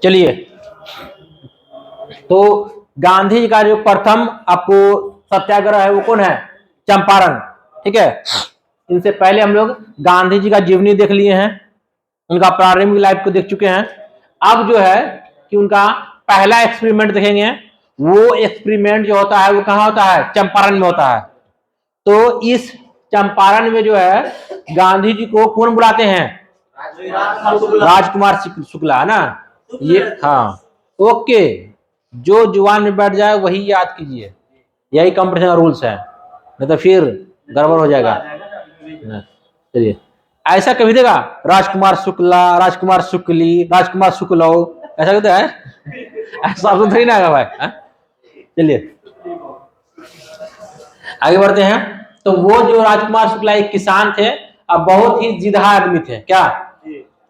चलिए, तो गांधी जी का जो प्रथम आपको सत्याग्रह है वो कौन है? चंपारण। ठीक है, इनसे पहले हम लोग गांधी जी का जीवनी देख लिए हैं, उनका प्रारंभिक लाइफ को देख चुके हैं। अब जो है कि उनका पहला एक्सपेरिमेंट देखेंगे। वो एक्सपेरिमेंट जो होता है वो कहाँ होता है? चंपारण में होता है। तो इस चंपारण में जो है गांधी जी को कौन बुलाते हैं? राजकुमार शुक्ला, है ना? ये हाँ, ओके। जो जुबान में बैठ जाए वही याद कीजिए, यही कंपटीशन का रूल्स है, नहीं तो फिर गड़बड़ हो जाएगा। चलिए, ऐसा कभी देगा राजकुमार शुक्ला, राजकुमार शुक्ली, राजकुमार शुक्लो, ऐसा कहते हैं? ऐसा तो थोड़ी ना आएगा भाई। चलिए आगे बढ़ते हैं। तो वो जो राजकुमार शुक्ला एक किसान थे, अब बहुत ही जिद्दा आदमी थे। क्या?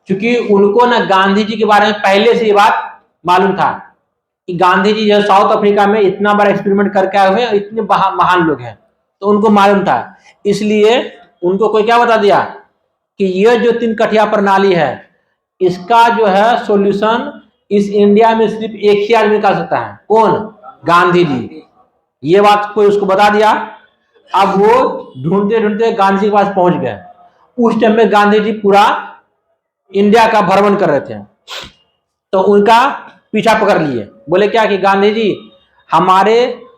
क्योंकि उनको ना गांधी जी के बारे में पहले से ये बात मालूम था कि गांधी जी जो साउथ अफ्रीका में इतना बड़ा एक्सपेरिमेंट करके आए हुए हैं, इतने महान लोग हैं, तो उनको मालूम था। इसलिए उनको कोई क्या बता दिया कि ये जो 3 कठिया प्रणाली है, इसका जो है सॉल्यूशन इस इंडिया में सिर्फ एक ही आदमी कर सकता है। कौन? गांधी जी। ये बात कोई उसको बता दिया। अब वो ढूंढते ढूंढते गांधी जी के पास पहुंच गए। उस टाइम में गांधी जी पूरा इंडिया का भ्रमण कर रहे थे, तो उनका पीछा पकड़ लिए। बोले क्या कि गांधी जी, हमारे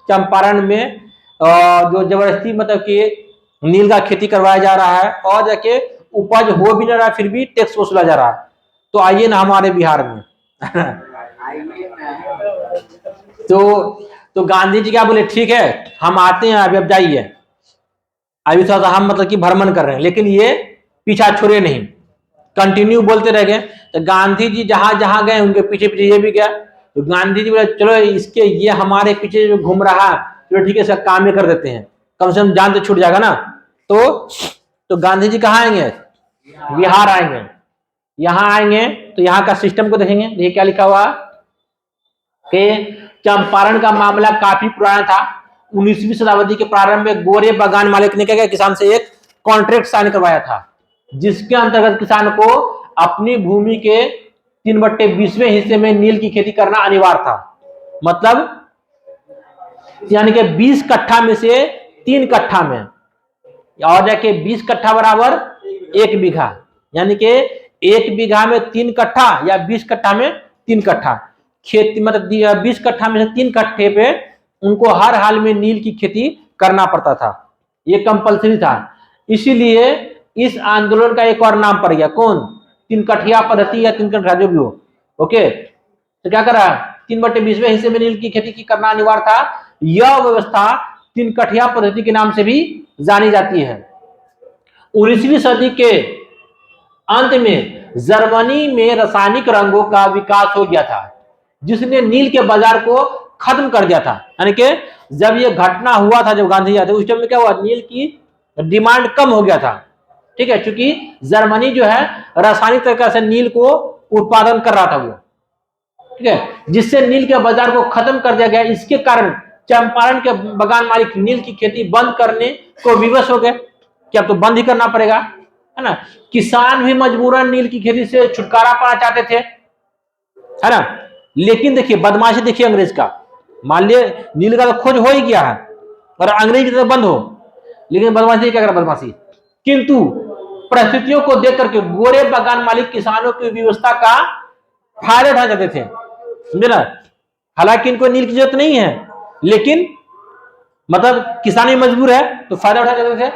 चंपारण में जो जबरदस्ती मतलब कि नील का खेती करवाया जा रहा है और जाके उपज हो भी नहीं रहा, फिर भी टैक्स वसूला जा रहा है, तो आइए ना हमारे बिहार में। तो गांधी जी क्या बोले? ठीक है, हम आते हैं, अभी अब जाइए। अभी थोड़ा सा हम मतलब कि भ्रमण कर रहे हैं, लेकिन ये पीछा छोड़े नहीं, कंटिन्यू बोलते रह गए। तो गांधी जी जहां जहां गए उनके पीछे पीछे ये भी गया। तो गांधी जी बोले चलो इसके, ये हमारे पीछे जो घूम रहा है, चलो ठीक है इसका काम ही कर देते हैं, कम से कम जान तो छूट जाएगा ना। तो गांधी जी कहाँ आएंगे? बिहार आएंगे। यहाँ आएंगे तो यहाँ का सिस्टम को देखेंगे। देखिए क्या लिखा हुआ कि चंपारण का मामला काफी पुराना था। 19वीं शताब्दी के प्रारंभ में गोरे बागान मालिक ने क्या किया? किसान से एक कॉन्ट्रैक्ट साइन करवाया था, जिसके अंतर्गत किसान को अपनी भूमि के 3/20वें हिस्से में नील की खेती करना अनिवार्य था। मतलब यानी कि 20 कट्ठा में से 3 कट्ठा में, और जाके 20 कट्ठा बराबर 1 बीघा, यानी कि 1 बीघा में 3 कट्ठा या 20 कट्ठा में 3 कट्ठा खेती, मतलब 20 कट्ठा में से 3 कट्ठे पे उनको हर हाल में नील की खेती करना पड़ता था। ये कंपलसरी था। इसीलिए इस आंदोलन का एक और नाम पड़ गया। कौन? 3 कठिया पद्धति या 3 कट्ठा, जो भी हो। ओके, तो क्या करा? 3/20वें हिस्से में नील की खेती की करना अनिवार्य था। यह व्यवस्था 3 कठिया पद्धति के नाम से भी जानी जाती है। 19वीं सदी के अंत में जर्मनी में रासायनिक रंगों का विकास हो गया था, जिसने नील के बाजार को खत्म कर दिया था। यानी कि जब ये घटना हुआ था, जब गांधी जी आए थे, उस टाइम में क्या हुआ? नील की डिमांड कम हो गया था। ठीक है, क्योंकि जर्मनी जो है रासायनिक तरीके से नील को उत्पादन कर रहा था वो। ठीक है, जिससे नील के बाजार को खत्म कर दिया गया। इसके कारण चंपारण के बागान मालिक नील की खेती बंद करने को विवश हो गए कि अब तो बंद ही करना पड़ेगा, है ना। किसान भी मजबूरन नील की खेती से छुटकारा पाना चाहते थे, है ना। लेकिन देखिए बदमाशी, देखिए अंग्रेज का। मान लिया नील का तो खोज हो ही गया है और अंग्रेज की तरफ बंद हो, लेकिन बदमाशी क्या करा? बदमाशी। किंतु परिस्थितियों को देख करके गोरे बागान मालिक किसानों की व्यवस्था का फायदा उठा जाते थे, समझे ना। हालांकि इनको नील की जरूरत नहीं है, लेकिन मतलब किसान ही मजबूर है तो फायदा उठा जाते थे।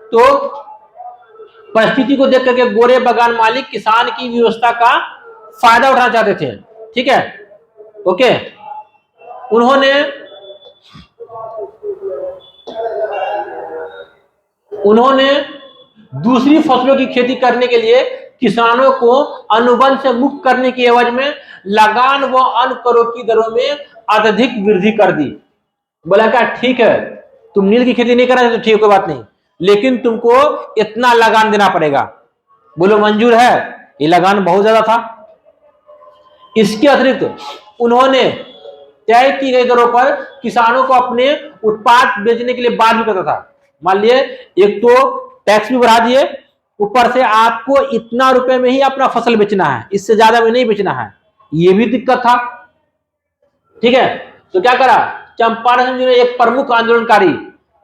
तो परिस्थिति को देख करके गोरे बागान मालिक किसान की व्यवस्था का फायदा उठाना चाहते थे। ठीक है, ओके। उन्होंने दूसरी फसलों की खेती करने के लिए किसानों को अनुबंध से मुक्त करने की एवज में लगान व अन्य करों की दरों में अत्यधिक वृद्धि कर दी। बोला क्या? ठीक है, तुम नील की खेती नहीं कर रहे तो ठीक, कोई बात नहीं, लेकिन तुमको इतना लगान देना पड़ेगा। बोलो मंजूर है? ये लगान बहुत ज्यादा था। इसके अतिरिक्त उन्होंने तय की गई दरों पर किसानों को अपने उत्पाद बेचने के लिए बाध्य करता था। मान लिए एक तो टैक्स भी बढ़ा दिए, ऊपर से आपको इतना रुपए में ही अपना फसल बेचना है, इससे ज्यादा में नहीं बेचना है। ये भी दिक्कत था। ठीक है, तो क्या करा चंपारण जी ने, एक प्रमुख आंदोलनकारी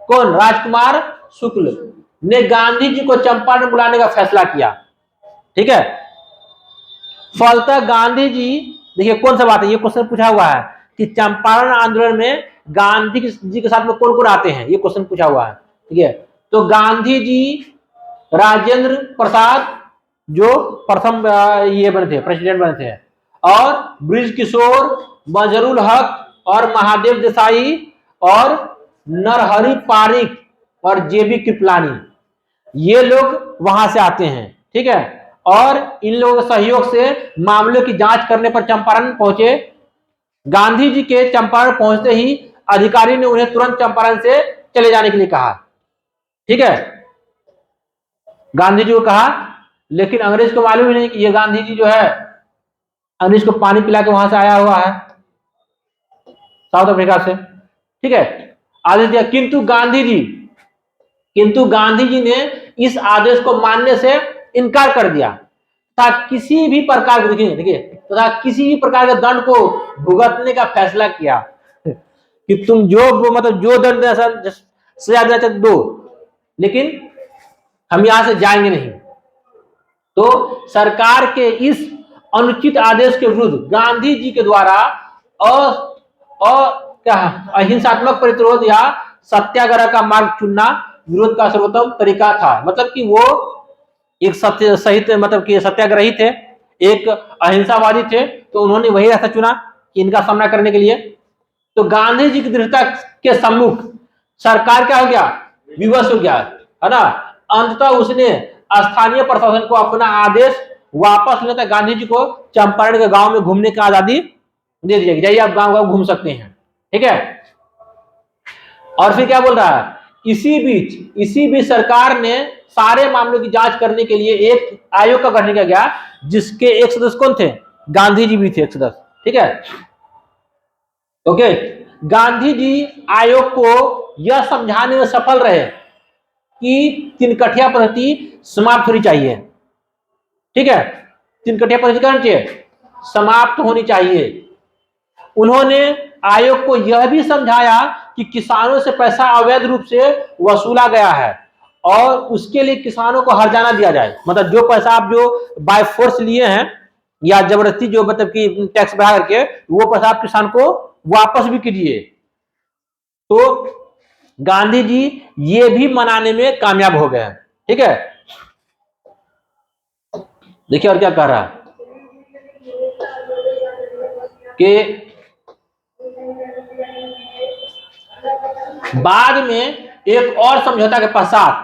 कौन, राजकुमार शुक्ल ने गांधी जी को चंपारण बुलाने का फैसला किया। ठीक है, फलतः गांधी जी, देखिए कौन सा बात है, ये क्वेश्चन पूछा हुआ है कि चंपारण आंदोलन में गांधी जी के साथ में कौन कौन आते हैं, ये क्वेश्चन पूछा हुआ है। ठीक है, तो गांधी जी, राजेंद्र प्रसाद जो प्रथम ये बने थे, प्रेसिडेंट बने थे, और ब्रिज किशोर, मजरुल हक और महादेव देसाई और नरहरि पारिक और जेबी कृपलानी, ये लोग वहां से आते हैं। ठीक है, और इन लोगों के सहयोग से मामलों की जांच करने पर चंपारण पहुंचे। गांधी जी के चंपारण पहुंचते ही अधिकारी ने उन्हें तुरंत चंपारण से चले जाने के लिए कहा। ठीक है, गांधी जी को कहा, लेकिन अंग्रेज को मालूम ही नहीं कि ये गांधी जी जो है अंग्रेज को पानी पिला के वहां से आया हुआ है, साउथ अफ्रीका से। ठीक है, आदेश दिया, किंतु गांधी जी ने इस आदेश को मानने से इनकार कर दिया तथा किसी भी प्रकार किसी भी प्रकार के दंड को भुगतने का फैसला किया कि तुम जो दंड सजा देना चाहते दो, लेकिन हम यहां से जाएंगे नहीं। तो सरकार के इस अनुचित आदेश के विरुद्ध गांधी जी के द्वारा अहिंसात्मक प्रतिरोध या सत्याग्रह का मार्ग चुनना विरोध का सर्वोत्तम तरीका था। मतलब कि वो एक सत्याग्रही थे, एक अहिंसावादी थे, तो उन्होंने वही रास्ता चुना कि इनका सामना करने के लिए। तो गांधी जी की दृढ़ता के सम्मुख सरकार क्या हो गया, विवश हो गया, है ना। अंततः उसने स्थानीय प्रशासन को अपना आदेश वापस लेता गांधी जी को चंपारण के गांव में घूमने की आजादी दे दी जाएगी, जाइए आप गांव गांव घूम सकते हैं। ठीक है, और फिर क्या बोल रहा है, इसी बीच सरकार ने सारे मामलों की जांच करने के लिए एक आयोग का गठन किया गया, जिसके एक सदस्य कौन थे, गांधी जी भी थे एक सदस्य। ठीक है, ओके, गांधी जी आयोग को यह समझाने में सफल रहे कि तिनकठिया पद्धति समाप्त होनी चाहिए। ठीक है, तिनकठिया पद्धति करनी चाहिए, समाप्त होनी चाहिए। उन्होंने आयोग को यह भी समझाया कि किसानों से पैसा अवैध रूप से वसूला गया है और उसके लिए किसानों को हर्जाना दिया जाए। मतलब जो पैसा आप जो बाय फोर्स लिए हैं या जबरदस्ती जो मतलब कि टैक्स बढ़ा करके, वो पैसा आप किसान को वापस भी कीजिए। तो गांधी जी ये भी मनाने में कामयाब हो गए। ठीक है, देखिए और क्या कह रहा है कि बाद में एक और समझौता के पश्चात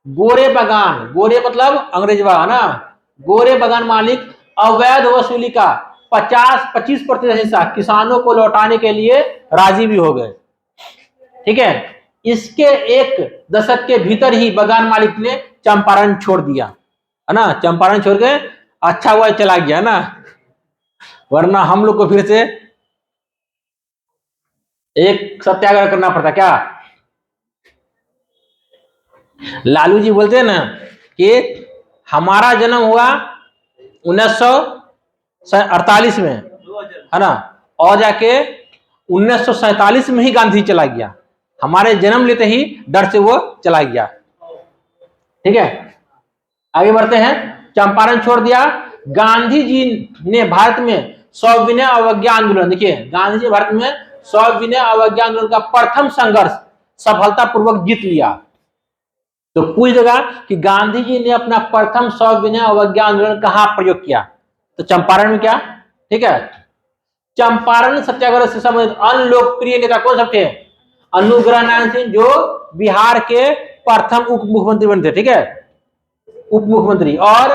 गोरे मतलब अंग्रेजवा, है ना, गोरे बागान मालिक अवैध वसूली का 25% हिस्सा किसानों को लौटाने के लिए राजी भी हो गए। ठीक है, इसके एक दशक के भीतर ही बागान मालिक ने चंपारण छोड़ दिया, है ना, चंपारण छोड़ के अच्छा हुआ चला गया ना, वरना हम लोग को फिर से एक सत्याग्रह करना पड़ता। क्या लालू जी बोलते हैं ना कि हमारा जन्म हुआ 1948 में, है ना, और जाके 1947 में ही गांधी चला गया, हमारे जन्म लेते ही डर से वो चला गया। ठीक है, आगे बढ़ते हैं। चंपारण छोड़ दिया। गांधी जी ने भारत में सविनय अवज्ञा आंदोलन, देखिए गांधी जी भारत में सविनय अवज्ञा आंदोलन का प्रथम संघर्ष सफलतापूर्वक जीत लिया। तो पूछ देगा कि गांधी जी ने अपना प्रथम सविनय अवज्ञा आंदोलन कहां प्रयोग किया, तो चंपारण में। क्या, ठीक है, चंपारण सत्याग्रह से संबंधित अन्य लोकप्रिय नेता कौन सब थे, अनुग्रह नारायण सिंह जो बिहार के प्रथम उप मुख्यमंत्री बने थे। ठीक है, उप मुख्यमंत्री, और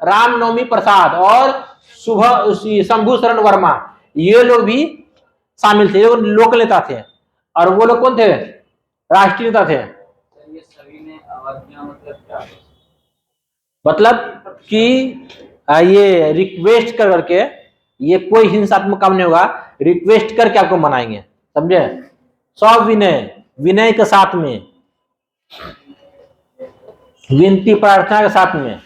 रामनवमी प्रसाद और शंभू शरण वर्मा, ये लोग भी शामिल थे, लोकल नेता थे। और वो लोग कौन थे, राष्ट्रीय नेता थे। मतलब कि ये रिक्वेस्ट करके, ये कोई हिंसात्मक काम नहीं होगा, रिक्वेस्ट करके आपको मनाएंगे, समझे, सब विनय के साथ में। विनती प्रार्थना के साथ में।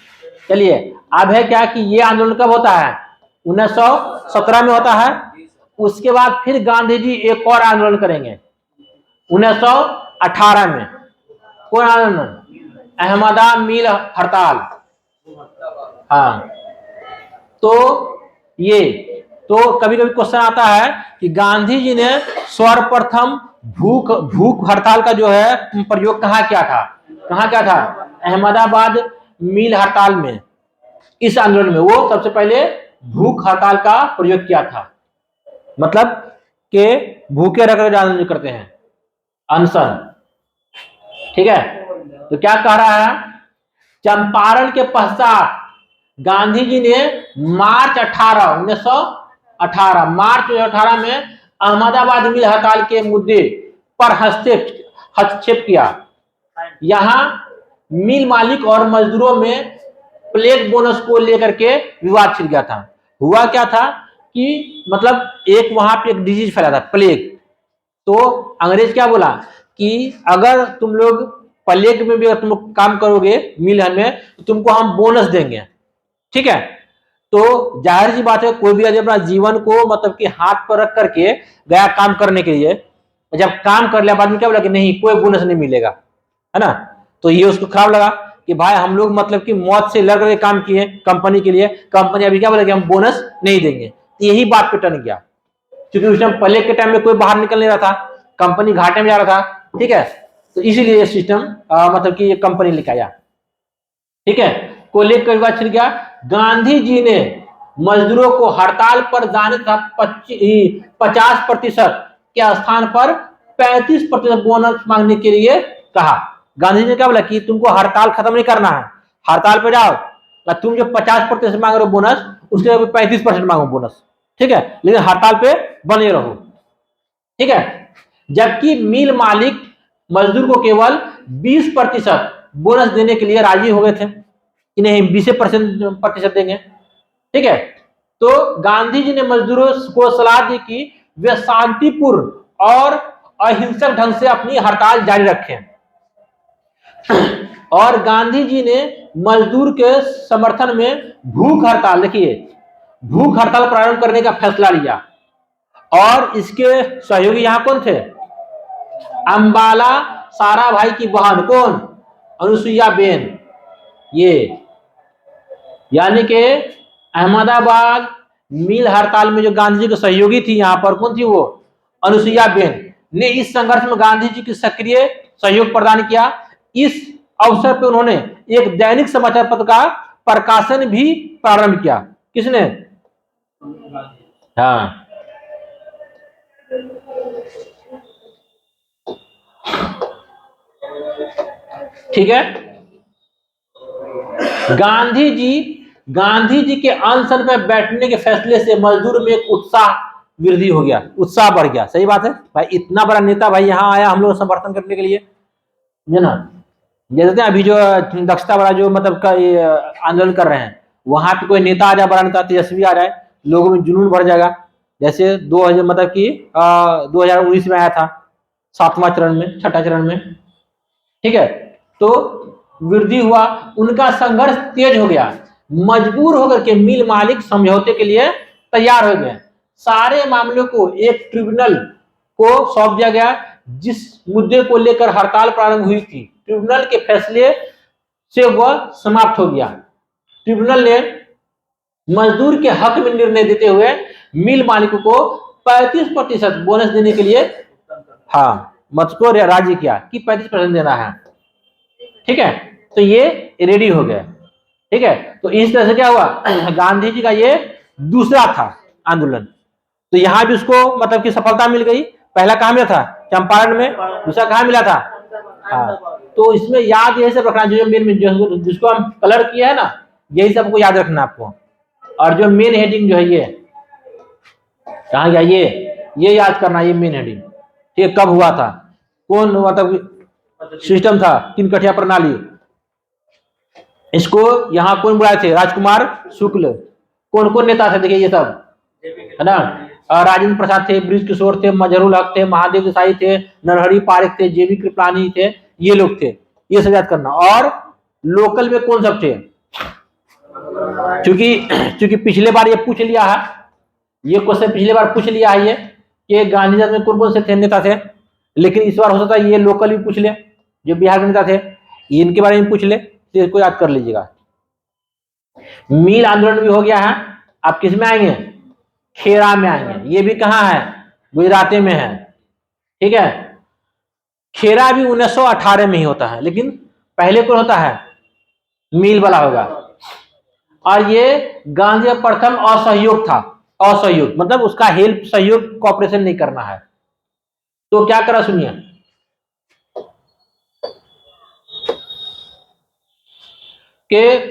चलिए, अब है क्या कि ये आंदोलन कब होता है? 1917 में होता है। उसके बाद फिर गांधी जी एक और आंदोलन करेंगे 1918 में। कौन आंदोलन? अहमदा मिल हड़ताल। हाँ, तो ये तो कभी कभी क्वेश्चन आता है कि गांधी जी ने सर्वप्रथम भूख हड़ताल का जो है प्रयोग कहाँ किया था? अहमदाबाद मिल हड़ताल में। इस आंदोलन में वो सबसे पहले भूख हड़ताल का प्रयोग किया था, मतलब के भूखे रहकर आंदोलन करते हैं, अनशन। ठीक है, तो क्या कह रहा है? चंपारण के पश्चात गांधी जी ने मार्च 18 में अहमदाबाद मिल हड़ताल के मुद्दे पर हस्तक्षेप किया। यहां मिल मालिक और मजदूरों में प्लेग बोनस को लेकर के विवाद छिड़ गया था। हुआ क्या था कि मतलब एक वहां पे एक डिजीज फैला था, प्लेग। तो अंग्रेज क्या बोला कि अगर तुम लोग प्लेग में भी अगर तुम लोग काम करोगे मिल में, तो तुमको हम बोनस देंगे। ठीक है, तो जाहिर सी बात है, कोई भी अपना जीवन को मतलब कि हाथ पर रख करके गया काम करने के लिए, जब काम कर लिया बाद में क्या बोला कि नहीं कोई बोनस नहीं मिलेगा, है ना। तो ये उसको खराब लगा कि भाई हम लोग मतलब कि मौत से लड़ करके काम किए कंपनी के लिए, कंपनी अभी क्या बोला कि हम बोनस नहीं देंगे। तो यही बात पे टन गया, क्योंकि उस टाइम पहले के टाइम में कोई बाहर निकल नहीं रहा था, कंपनी घाटे में जा रहा था। ठीक है, तो इसीलिए ये सिस्टम मतलब कि ये कंपनी लेके आया। ठीक है, को लेकर विवाद छिड़ गया। गांधी जी ने मजदूरों को हड़ताल पर जाने का 50% के स्थान पर 35% बोनस मांगने के लिए कहा। गांधी जी ने क्या बोला कि तुमको हड़ताल खत्म नहीं करना है, हड़ताल पे जाओ, तुम जो 50% मांग रहे हो बोनस, उसके 35% मांगो बोनस। ठीक है, लेकिन हड़ताल पे बने रहो। ठीक है, जबकि मिल मालिक मजदूर को केवल 20% बोनस देने के लिए राजी हो गए थे कि नहीं 20% देंगे। ठीक है, तो गांधी जी ने मजदूरों को सलाह दी कि वे शांतिपूर्ण और अहिंसक ढंग से अपनी हड़ताल जारी रखें। और गांधी जी ने मजदूर के समर्थन में भूख हड़ताल, देखिए भूख हड़ताल प्रारंभ करने का फैसला लिया। और इसके सहयोगी यहां कौन थे? अंबाला सारा भाई की बहन, कौन? अनुसुईया बेन। ये यानी कि अहमदाबाद मिल हड़ताल में जो गांधी जी के सहयोगी थी यहां पर, कौन थी वो? अनुसुईया बेन ने इस संघर्ष में गांधी जी की सक्रिय सहयोग प्रदान किया। इस अवसर पर उन्होंने एक दैनिक समाचार पत्र का प्रकाशन भी प्रारंभ किया। किसने? हाँ, ठीक है। गांधी जी के अनशन पर बैठने के फैसले से मजदूर में एक उत्साह वृद्धि हो गया, उत्साह बढ़ गया। सही बात है भाई, इतना बड़ा नेता भाई यहाँ आया हम लोग समर्थन करने के लिए, है ना। जैसे अभी जो दक्षता वाला जो मतलब का आंदोलन कर रहे हैं, वहां पे कोई नेता आ जाए, बड़ा नेता तेजस्वी आ जाए, लोगों में जुनून भर जाएगा। जैसे 2000 मतलब कि 2019 में आया था 7वां चरण में, 6ठा चरण में। ठीक है, तो वृद्धि हुआ, उनका संघर्ष तेज हो गया। मजबूर होकर के मिल मालिक समझौते के लिए तैयार हो गए। सारे मामलों को एक ट्रिब्यूनल को सौंप दिया गया। जिस मुद्दे को लेकर हड़ताल प्रारंभ हुई थी, ट्रिब्यूनल के फैसले से वह समाप्त हो गया। ट्रिब्यूनल ने मजदूर के हक में निर्णय देते हुए मिल मालिकों को 35% बोनस देने के लिए मत को राजी किया कि 35% देना है। ठीक है, तो ये रेडी हो गया। ठीक है, तो इस तरह से क्या हुआ, गांधी जी का ये दूसरा था आंदोलन। तो यहां भी उसको मतलब कि सफलता मिल गई। पहला कहां मिला था? चंपारण में। दूसरा कहां मिला था? हाँ, तो इसमें याद यही सब रखना, जो मेन जिसको हम कलर किया है ना, यही सबको याद रखना आपको। और जो मेन हेडिंग जो है ये कहां गया, ये याद करना, ये मेन हेडिंग। ठीक है, कब हुआ था, कौन मतलब सिस्टम था, 3 कठिया प्रणाली। इसको यहाँ कौन बुलाए थे? राजकुमार शुक्ल। कौन कौन नेता थे? देखिए ये सब, है ना। राजेंद्र प्रसाद थे, ब्रिज किशोर थे, मजहरूल हक थे, महादेव देसाई थे, नरहरि पारिक थे, जेबी कृपलानी थे, ये लोग थे। ये सब याद करना। और लोकल में कौन सब थे? क्योंकि पिछले बार ये पूछ लिया है, ये क्वेश्चन पिछले बार पूछ लिया है ये कि गांधी जी में कौन कौन से थे नेता थे, लेकिन इस बार हो सकता है ये लोकल भी पूछ ले, जो बिहार के नेता थे इनके बारे में पूछ ले, तो इसको याद कर लीजिएगा। मील आंदोलन भी हो गया है, आप किस में आएंगे? खेड़ा में आएंगे। ये भी कहाँ है? गुजरात में है, ठीक है। खेड़ा भी 1918 में ही होता है, लेकिन पहले कौन होता है? मील वाला होगा। और ये गांधी का प्रथम असहयोग था, असहयोग मतलब उसका हेल्प, सहयोग, कॉपरेशन नहीं करना है। तो क्या करा सुनिए, कि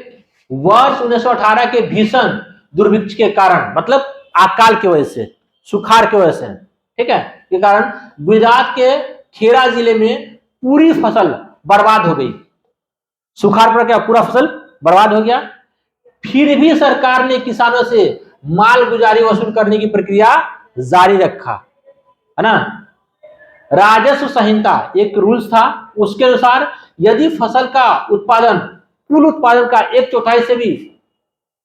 वर्ष 1918 के भीषण दुर्भिक्ष के कारण, मतलब अकाल की वजह से, सुखाड़ की वजह से, ठीक है, के कारण गुजरात के खेड़ा जिले में पूरी फसल बर्बाद हो गई। सुखाड़ पर क्या पूरा फसल बर्बाद हो गया। फिर भी सरकार ने किसानों से माल गुजारी वसूल करने की प्रक्रिया जारी रखा, है ना। राजस्व संहिता एक रूल्स था, उसके अनुसार यदि फसल का उत्पादन कुल उत्पादन का 1/4 से भी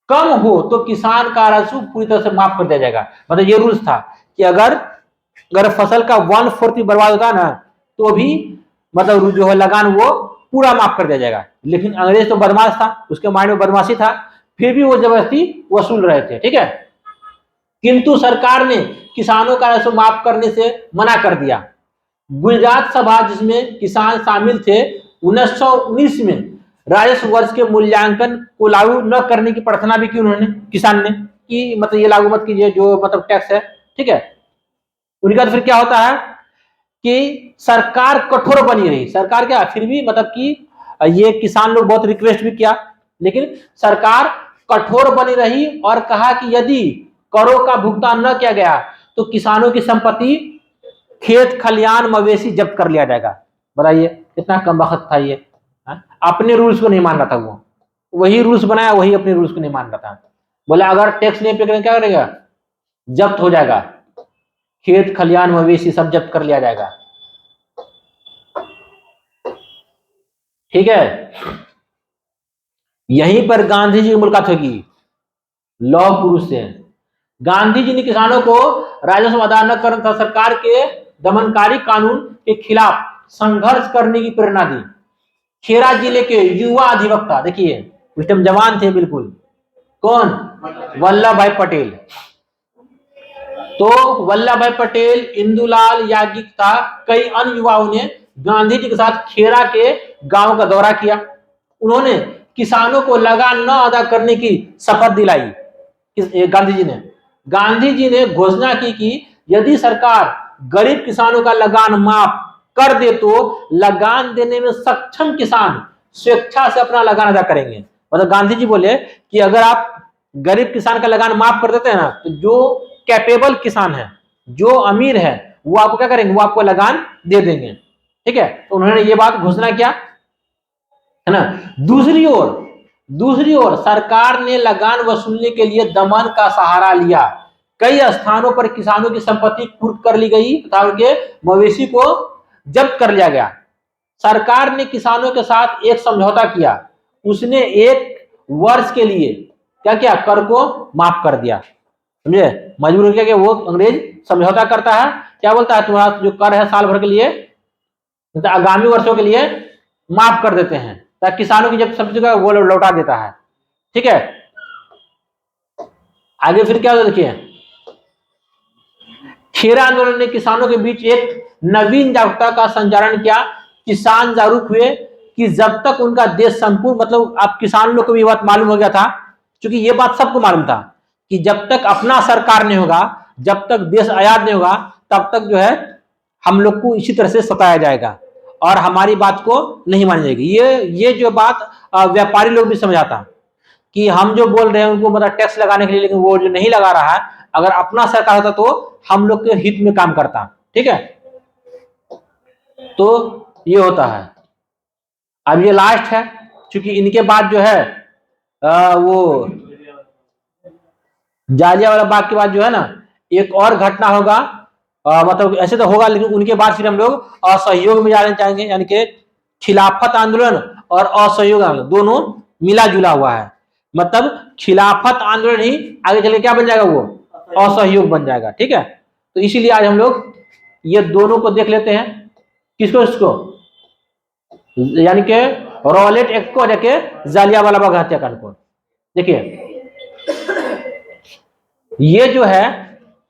कम हो तो किसान का राजस्व पूरी तरह से माफ कर दिया जाएगा। मतलब ये रूल्स था कि अगर फसल का 1/4 भी बर्बाद होता ना तो भी मतलब जो है लगान वो पूरा माफ कर दिया जाएगा। लेकिन अंग्रेज तो बदमाश था, उसके माइंड में बदमाशी था, फिर भी वो जबरदस्ती वसूल रहे थे, ठीक है। किंतु सरकार ने किसानों का राजस्व माफ करने से मना कर दिया। गुजरात सभा जिसमें किसान शामिल थे 1919 में राजस्व वर्ष के मूल्यांकन को लागू न करने की प्रार्थना भी की उन्होंने, किसान ने, कि मतलब ये लागू मत कीजिए जो मतलब टैक्स है, ठीक है। उनके बाद फिर क्या होता है कि सरकार कठोर बनी रही। सरकार क्या फिर भी मतलब कि ये किसान लोग बहुत रिक्वेस्ट भी किया, लेकिन सरकार कठोर बनी रही और कहा कि यदि करों का भुगतान न किया गया तो किसानों की संपत्ति, खेत खलियान, मवेशी जब्त कर लिया जाएगा। बताइए कितना कम वक्त था ये। अपने रूल्स को नहीं मान रहा था, वो वही रूल्स बनाया, वही अपने रूल्स को नहीं मान रहा था। बोला अगर टैक्स नहीं पे करेंगे क्या करेगा? जब्त हो जाएगा, खेत खलियान मवेशी सब जब्त कर लिया जाएगा, ठीक है। यहीं पर गांधी जी की मुलाकात होगी लौह पुरुष से। गांधी जी ने किसानों को राजस्व अदा न करने तथा सरकार के दमनकारी कानून के खिलाफ संघर्ष करने की प्रेरणा दी। खेड़ा जिले के युवा अधिवक्ता, देखिए उस टाइम जवान थे बिल्कुल, कौन? वल्लभ भाई पटेल। तो वल्लभ भाई पटेल, इंदुलाल याज्ञिक तथा कई अन्य युवाओं ने गांधी जी के साथ खेड़ा के गांव का दौरा किया। उन्होंने किसानों को लगान न अदा करने की शपथ दिलाई। गांधी जी ने घोषणा की कि यदि सरकार गरीब किसानों का लगान माफ कर दे तो लगान देने में सक्षम किसान स्वेच्छा से अपना लगान अदा करेंगे। मतलब गांधी जी बोले कि अगर आप गरीब किसान का लगान माफ कर देते हैं ना तो जो कैपेबल किसान है, जो अमीर है, वो आपको क्या करेंगे? वो आपको लगान दे देंगे, ठीक है। तो उन्होंने ये बात घोषणा किया, है ना। दूसरी ओर सरकार ने लगान वसूलने के लिए दमन का सहारा लिया। कई स्थानों पर किसानों की संपत्ति कुर्क कर ली गई तथा उनके मवेशी को जब्त कर लिया गया। सरकार ने किसानों के साथ एक समझौता किया, उसने 1 वर्ष के लिए क्या किया? कर को माफ कर दिया, समझे। मजबूर हो गया कि वो अंग्रेज समझौता करता है, क्या बोलता है तुम्हारा जो कर है साल भर के लिए तो आगामी वर्षों के लिए माफ कर देते हैं, ताकि किसानों की जब सब्जी का वो लौटा देता है, ठीक है। आगे फिर क्या होता देखिए, खेड़ा आंदोलन ने किसानों के बीच एक नवीन जागरूकता का संचालन किया। किसान जागरूक हुए कि जब तक उनका देश संपूर्ण, मतलब आप किसान लोग को भी बात मालूम हो गया था, क्योंकि ये बात सबको मालूम था कि जब तक अपना सरकार नहीं होगा, जब तक देश आजाद नहीं होगा, तब तक जो है हम लोग को इसी तरह से सताया जाएगा और हमारी बात को नहीं मानी जाएगी। ये जो बात व्यापारी लोग भी समझाता कि हम जो बोल रहे हैं उनको मतलब टैक्स लगाने के लिए, लेकिन वो जो नहीं लगा रहा है, अगर अपना सरकार होता तो हम लोग के हित में काम करता, ठीक है। तो ये होता है। अब ये लास्ट है, क्योंकि इनके बाद जो है वो जालियांवाला बाग के बाद जो है ना एक और घटना होगा, मतलब ऐसे तो होगा, लेकिन उनके बाद फिर हम लोग असहयोग में जाना चाहेंगे, यानी कि खिलाफत आंदोलन और असहयोग आंदोलन दोनों मिला जुला हुआ है। मतलब खिलाफत आंदोलन ही आगे चल के क्या बन जाएगा, वो असहयोग बन जाएगा। ठीक है, तो इसीलिए आज हम लोग ये दोनों को देख लेते हैं। किसको, इसको, यानी कि रॉलेट एक्ट को, जाके जालियांवाला बाग हत्याकांड को। देखिए ये जो है,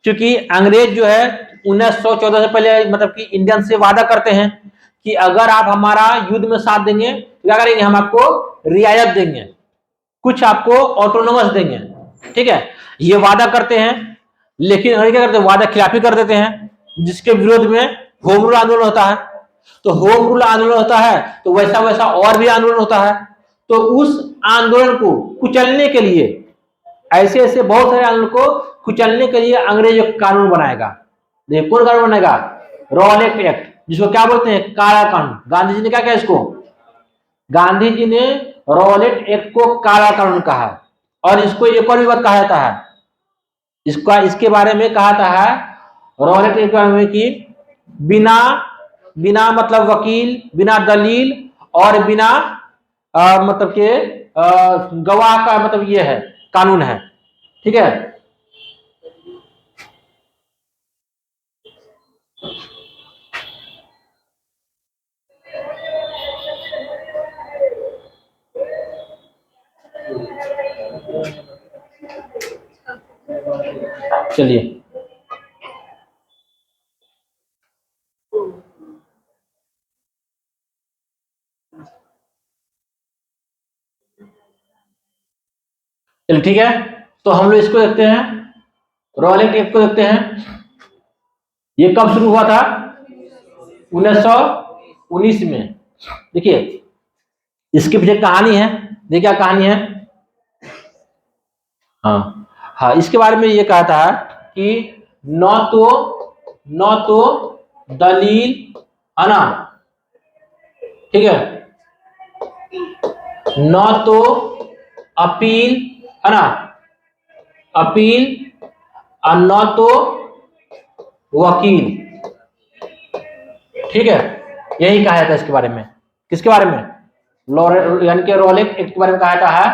क्योंकि अंग्रेज जो है 1914 से पहले मतलब कि इंडियन से वादा करते हैं कि अगर आप हमारा युद्ध में साथ देंगे तो क्या करेंगे, हम आपको रियायत देंगे, कुछ आपको ऑटोनोमस देंगे। ठीक है, ये वादा करते हैं, लेकिन अंग्रेज क्या करते हैं, वादा खिलाफी कर देते हैं, जिसके विरोध में होम रूल आंदोलन होता है। तो होम रूल आंदोलन होता है तो वैसा वैसा और भी आंदोलन होता है। तो उस आंदोलन को कुचलने के लिए, ऐसे ऐसे बहुत सारे आंदोलन को कुचलने के लिए अंग्रेज एक कानून बनाएगा। देखिए कौन कानून बनाएगा, रॉलेट एक्ट, जिसको क्या बोलते हैं, काला कानून। गांधी जी ने क्या किया इसको, गांधी जी ने रॉलेट एक्ट को काला कानून कहा। और इसको एक और भी बात कहा जाता है, इसके बारे में कहा जाता है रॉलेट एक्ट में कि बिना मतलब वकील, बिना दलील और बिना मतलब के गवाह का मतलब ये है, कानून है। ठीक है, चलिए चलिए ठीक है, तो हम लोग इसको देखते हैं, रॉलेट एक्ट को देखते हैं। ये कब शुरू हुआ था, 1919 में। देखिए इसके पीछे कहानी है, देखिए क्या कहानी है। हाँ, इसके बारे में ये कहा था कि न तो दलील है ना, ठीक है, न तो अपील है ना, अपील और न तो वकील। ठीक है, यही कहा जाता है इसके बारे में। किसके बारे में, यानी कि रॉलेट एक्ट के बारे में कहा जाता है,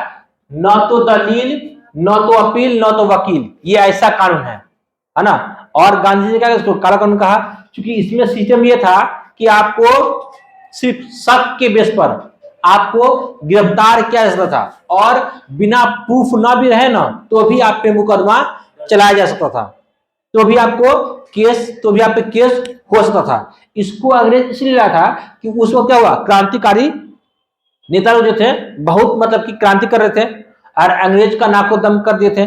न तो दलील, न तो अपील, न तो वकील, ये ऐसा कानून है ना। और गांधी जी ने क्या इसको काला कानून कहा, क्योंकि इसमें सिस्टम ये था कि आपको सिर्फ शक के बेस पर आपको गिरफ्तार किया जा सकता था, और बिना प्रूफ ना भी रहे ना तो भी आप पे मुकदमा चलाया जा सकता था, तो भी आप पे केस हो सकता था। इसको अंग्रेज इसलिए लाया था कि उस वक्त क्या हुआ, क्रांतिकारी नेता लोग जो थे बहुत मतलब कि क्रांति कर रहे थे और अंग्रेज का नाको दम कर दिए थे,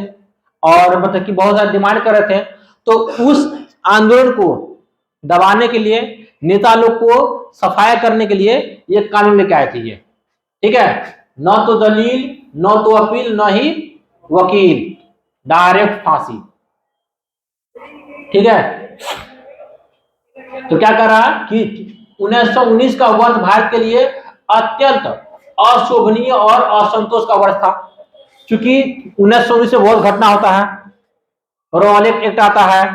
और मतलब कि बहुत सारे डिमांड कर रहे थे। तो उस आंदोलन को दबाने के लिए, नेता लोग को सफाया करने के लिए ये कानून लेके आए थे ये। ठीक है, न तो दलील, न तो अपील, न ही वकील, डायरेक्ट फांसी। ठीक है, तो क्या कर रहा कि 1919 का वर्ष भारत के लिए अत्यंत अशोभनीय और असंतोष का वर्ष था, क्योंकि 1919 से बहुत घटना होता है, रॉलेट एक्ट आता है,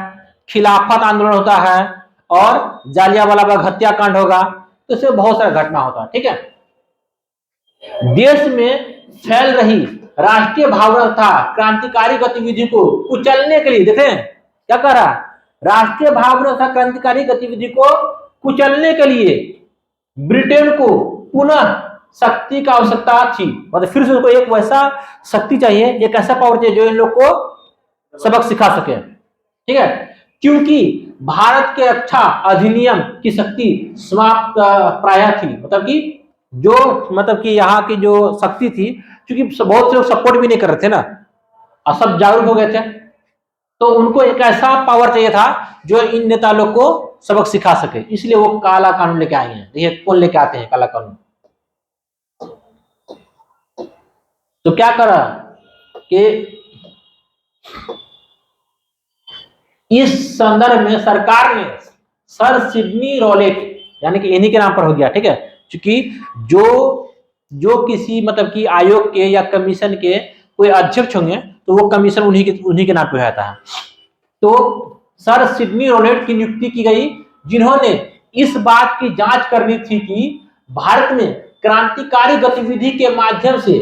खिलाफत आंदोलन होता है, और जालियांवाला बाग हत्याकांड होगा, तो इससे बहुत सारा घटना होता है। ठीक है, देश में फैल रही राष्ट्रीय भावना तथा क्रांतिकारी गतिविधि को कुचलने के लिए, देखें क्या कर रहा, राष्ट्रीय भावना तथा क्रांतिकारी गतिविधि को कुचलने के लिए ब्रिटेन को पुनः शक्ति का आवश्यकता थी। मतलब फिर से उसको एक वैसा शक्ति चाहिए, एक ऐसा पावर चाहिए जो इन लोग को सबक सिखा सके। ठीक है, क्योंकि भारत के रक्षा अधिनियम की शक्ति समाप्त प्राय थी, मतलब कि जो मतलब कि यहाँ की जो शक्ति थी, क्योंकि बहुत से लोग सपोर्ट भी नहीं कर रहे थे ना, और सब जागरूक हो गए थे, तो उनको एक ऐसा पावर चाहिए था जो इन नेता लोग को सबक सिखा सके, इसलिए वो काला कानून लेके आए हैं। देखिए कौन लेके आते हैं काला कानून, तो क्या करा कि इस संदर्भ में सरकार ने सर सिडनी रॉलेट, यानी कि इन्हीं के नाम पर हो गया। ठीक है, क्योंकि जो किसी मतलब कि आयोग के या कमीशन के कोई अध्यक्ष होंगे तो वो कमीशन उन्हीं के नाम पे होता है। तो सर सिडनी रॉलेट की नियुक्ति की गई, जिन्होंने इस बात की जांच करनी थी कि भारत में क्रांतिकारी गतिविधि के माध्यम से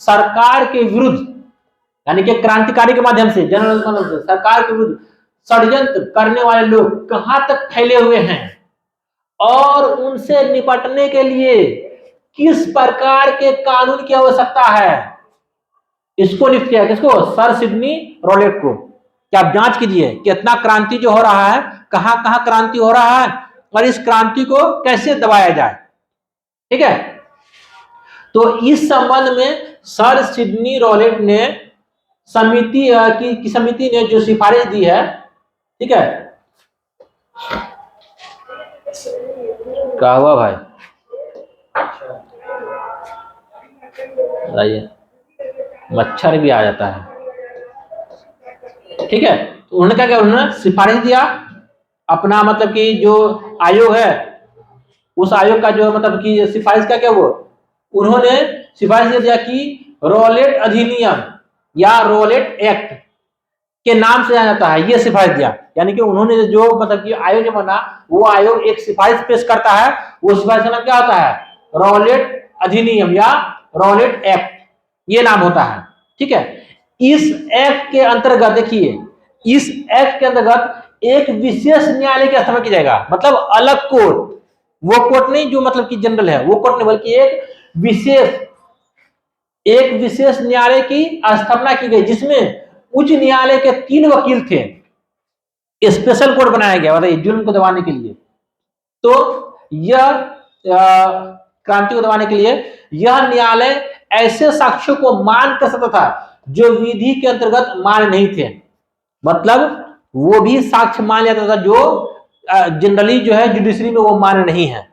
सरकार के विरुद्ध, यानी कि क्रांतिकारी के माध्यम से, जनरल सरकार के विरुद्ध षड्यंत्र करने वाले लोग कहां तक फैले हुए हैं और उनसे निपटने के लिए किस प्रकार के कानून की आवश्यकता है, इसको लिख किया किसको, सर सिडनी रॉलेट को। क्या आप जांच कीजिए कितना क्रांति जो हो रहा है, कहां कहां क्रांति हो रहा है और इस क्रांति को कैसे दबाया जाए। ठीक है, तो इस संबंध में सर सिडनी रॉलेट ने समिति की समिति ने जो सिफारिश दी है, ठीक है, क्या हुआ भाई, बताइए, मच्छर भी आ जाता है। ठीक है, तो उन्होंने क्या किया, उन्होंने सिफारिश दिया अपना, मतलब कि जो आयोग है उस आयोग का जो मतलब कि सिफारिश क्या क्या, वो उन्होंने सिफारिश दिया कि रॉलेट अधिनियम या रॉलेट एक्ट के नाम से जाना जाता है, ये सिफारिश दिया। यानी कि उन्होंने जो मतलब कि आयोग जो बना, वो आयोग एक सिफारिश पेश करता है, वो सिफारिश का नाम क्या होता है, रॉलेट अधिनियम या रॉलेट एक्ट, ये नाम होता है। ठीक है, इस एक्ट के अंतर्गत देखिए, इस एक्ट के अंतर्गत एक विशेष न्यायालय की स्थापना की जाएगा, मतलब अलग कोर्ट, वो कोर्ट नहीं जो मतलब कि जनरल है, वो कोर्ट नहीं, बल्कि एक विशेष न्यायालय की स्थापना की गई, जिसमें उच्च न्यायालय के 3 वकील थे। स्पेशल कोर्ट बनाया गया, बताइए, जुल्म को दबाने के लिए। तो यह क्रांति को दबाने के लिए यह न्यायालय ऐसे साक्ष्यों को मान कर सकता था जो विधि के अंतर्गत मान नहीं थे, मतलब वो भी साक्ष्य मान लेता था जो जनरली जो है जुडिशरी में वो मान नहीं है।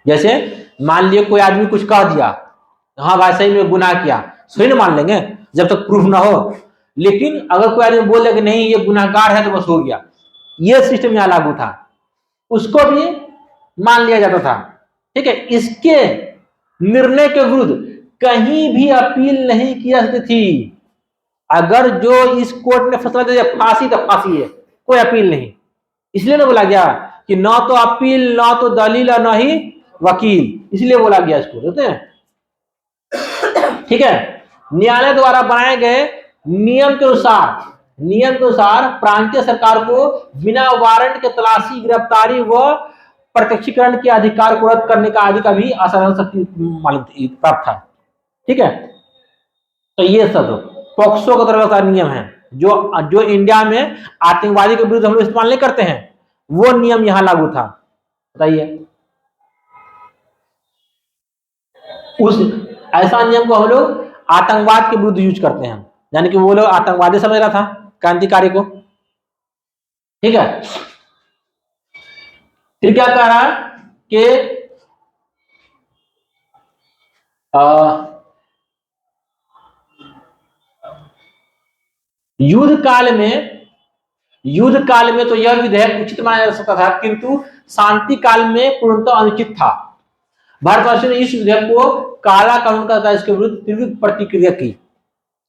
जैसे मान लिया कोई आदमी कुछ कह दिया, हाँ भाई सही में गुनाह किया, सही ना मान लेंगे जब तक प्रूफ ना हो। लेकिन अगर कोई आदमी बोल दिया कि नहीं ये गुनाहगार है तो बस हो गया, ये सिस्टम यहाँ लागू था, उसको भी मान लिया जाता था। ठीक है, इसके निर्णय के विरुद्ध कहीं भी अपील नहीं की जा सकती थी। अगर जो इस कोर्ट ने फैसला दे दिया फांसी तो फांसी है, कोई अपील नहीं। इसलिए ना बोला गया कि ना तो अपील, ना तो दलील और ना ही वकील, इसलिए बोला गया इसको, देखते हैं। ठीक है, न्यायालय द्वारा बनाए गए नियम के अनुसार प्रांतीय सरकार को बिना वारंट के तलाशी, गिरफ्तारी व प्रत्यक्षीकरण के अधिकार को रद्द करने का आदि का भी असाधारण शक्ति प्राप्त था। ठीक है, तो ये सब पॉक्सो का तरह का नियम है जो इंडिया में आतंकवादी के विरुद्ध हम लोग इस्तेमाल नहीं करते हैं, वो नियम यहां लागू था। बताइए, उस ऐसा नियम को हम लोग आतंकवाद के विरुद्ध यूज करते हैं, यानी कि वो लोग आतंकवादी समझ रहा था क्रांतिकारी को। ठीक है, फिर क्या कह रहा कि युद्ध काल में तो यह विधेयक उचित माना जा सकता था, किंतु शांति काल में पूर्णतः अनुचित था। भारतवासियों ने इस विधेयक को काला कानून का था, इसके विरुद्ध तीव्र प्रतिक्रिया की।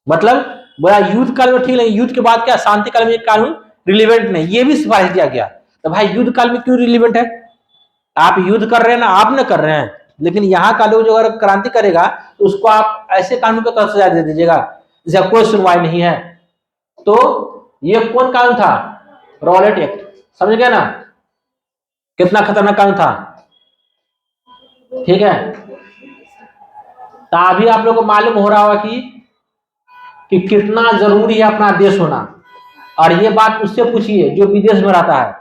मतलब बोला युद्ध काल में ठीक नहीं, युद्ध के बाद क्या शांति काल में कानून रिलेवेंट नहीं, ये भी सिफारिश दिया गया। तो भाई युद्ध काल में क्यों रिलेवेंट है, आप युद्ध कर रहे हैं ना, आप न कर रहे हैं, लेकिन यहाँ का लोग जो अगर क्रांति करेगा तो उसको आप ऐसे कानून के तहत सजा दे दीजिएगा जिसका कोई सुनवाई नहीं है। तो ये कौन कानून था, रॉलेट एक्ट, समझ गए ना, कितना खतरनाक कानून था। ठीक है, तो अभी आप लोग को मालूम हो रहा होगा कि कितना जरूरी है अपना देश होना। और ये बात उससे पूछिए जो विदेश में रहता है,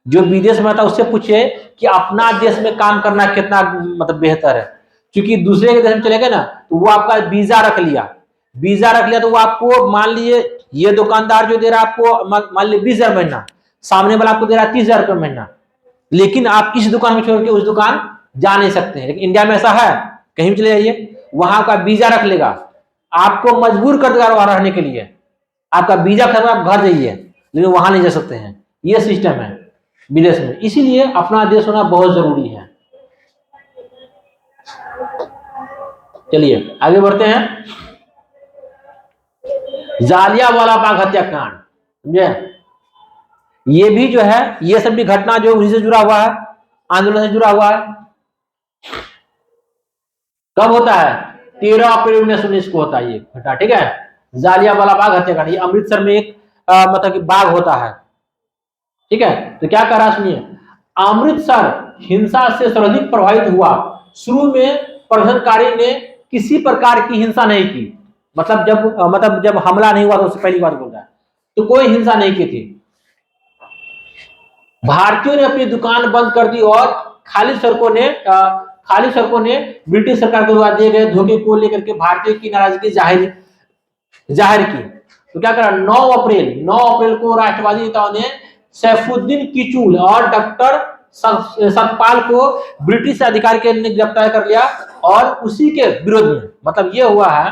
जो विदेश में रहता है उससे पूछिए कि अपना देश में काम करना कितना मतलब बेहतर है। क्योंकि दूसरे के देश में चले गए ना तो वो आपका वीजा रख लिया तो वो आपको मान लिए ये दुकानदार जो दे रहा है आपको मान लीजिए 20,000 महीना, सामने वाला आपको दे रहा है 30,000 रुपये महीना, लेकिन आप इस दुकान में छोड़ के उस दुकान जा नहीं सकते हैं। लेकिन इंडिया में ऐसा है, कहीं भी चले जाइए वहां का वीजा रख लेगा, आपको मजबूर कर देगा वहां रहने के लिए, आपका वीजा खत्म, आप घर जाइए, लेकिन वहां नहीं जा सकते हैं। ये सिस्टम है विदेश में, इसीलिए अपना देश होना बहुत जरूरी है। चलिए आगे बढ़ते हैं। जालियांवाला बाग हत्याकांड, समझे, ये भी जो है, ये सब भी घटना जो उसी से जुड़ा हुआ है, आंदोलन से जुड़ा हुआ है। कब होता है? 13 अप्रैल 1919 को होता है ये घटना, ठीक है। जालियांवाला बाग हत्याकांड, ये अमृतसर में एक मतलब कि बाग होता है, ठीक है। तो क्या कह रहा सुनिए, अमृतसर हिंसा से सर्वाधिक प्रभावित हुआ। शुरू में प्रदर्शनकारी ने किसी प्रकार की हिंसा नहीं की, मतलब जब हमला नहीं हुआ तो उससे पहली बात बोल रहा है, तो कोई हिंसा नहीं की थी। भारतीयों ने अपनी दुकान बंद कर दी और खाली सड़कों ने ब्रिटिश सरकार के द्वारा दिए गए धोखे को लेकर के भारतीयों की नाराजगी जाहिर की। तो क्या करा, 9 अप्रैल को राष्ट्रवादी नेताओं ने सैफुद्दीन किचलू और डॉक्टर सतपाल को ब्रिटिश अधिकारी ने गिरफ्तार कर लिया। और उसी के विरोध में मतलब ये हुआ है